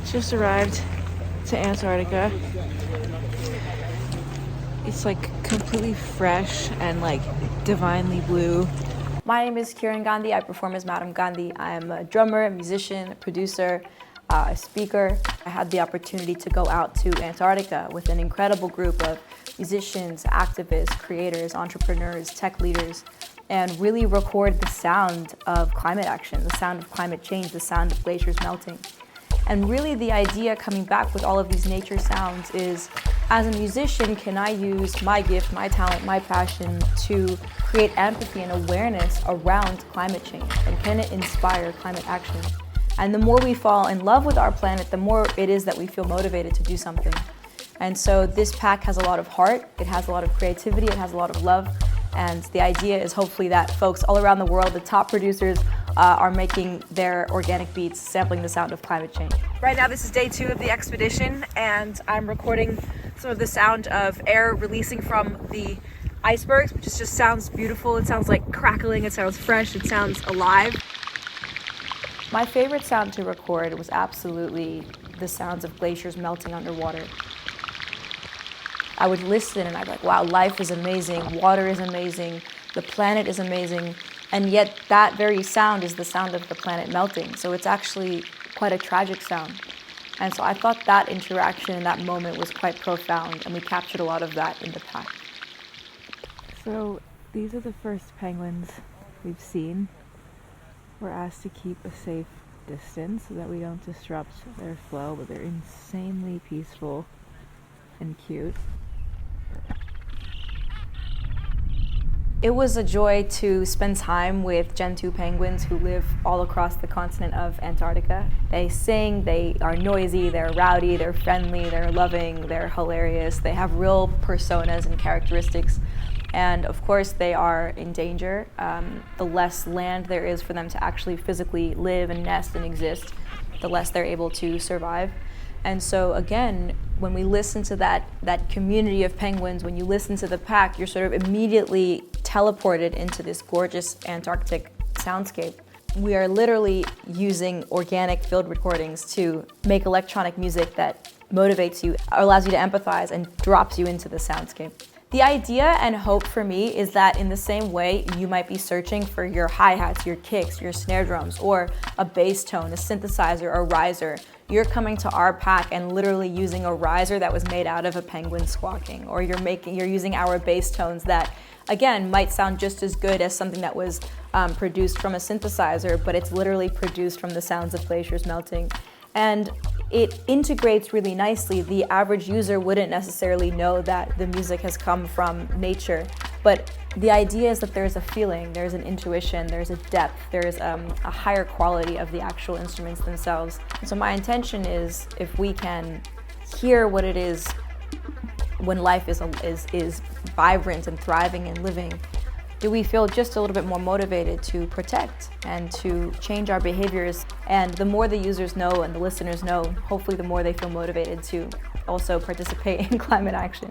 Just arrived to Antarctica. It's like completely fresh and like divinely blue. My name is Madame Gandhi. I perform as Madame Gandhi. I am a drummer, a musician, a producer, a speaker. I had the opportunity to go out to Antarctica with an incredible group of musicians, activists, creators, entrepreneurs, tech leaders, and really record the sound of climate action, the sound of climate change, the sound of glaciers melting. And really the idea coming back with all of these nature sounds is, as a musician, can I use my gift, my talent, my passion to create empathy and awareness around climate change? And can it inspire climate action? And the more we fall in love with our planet, the more it is that we feel motivated to do something. And so this pack has a lot of heart, it has a lot of creativity, it has a lot of love. And the idea is hopefully that folks all around the world, the top producers, are making their organic beats, sampling the sound of climate change. Right now, this is day 2 of the expedition, and I'm recording some of the sound of air releasing from the icebergs, which just sounds beautiful. It sounds like crackling, it sounds fresh, it sounds alive. My favorite sound to record was absolutely the sounds of glaciers melting underwater. I would listen and I'd be like, wow, life is amazing, water is amazing, the planet is amazing, and yet that very sound is the sound of the planet melting. So it's actually quite a tragic sound. And so I thought that interaction in that moment was quite profound, and we captured a lot of that in the pack. So these are the first penguins we've seen. We're asked to keep a safe distance so that we don't disrupt their flow, but they're insanely peaceful and cute. It was a joy to spend time with Gen 2 penguins who live all across the continent of Antarctica. They sing, they are noisy, they're rowdy, they're friendly, they're loving, they're hilarious. They have real personas and characteristics. And of course they are in danger. The less land there is for them to actually physically live and nest and exist, the less they're able to survive. And so again, when we listen to that community of penguins, when you listen to the pack, you're sort of immediately teleported into this gorgeous Antarctic soundscape. We are literally using organic field recordings to make electronic music that motivates you, allows you to empathize, and drops you into the soundscape. The idea and hope for me is that in the same way you might be searching for your hi-hats, your kicks, your snare drums, or a bass tone, a synthesizer, a riser, you're coming to our pack and literally using a riser that was made out of a penguin squawking, or you're using our bass tones that, again, might sound just as good as something that was produced from a synthesizer, but it's literally produced from the sounds of glaciers melting. And it integrates really nicely. The average user wouldn't necessarily know that the music has come from nature, but the idea is that there's a feeling, there's an intuition, there's a depth, there's a higher quality of the actual instruments themselves. So my intention is, if we can hear what it is when life is vibrant and thriving and living, do we feel just a little bit more motivated to protect and to change our behaviors? And the more the users know and the listeners know, hopefully the more they feel motivated to also participate in climate action.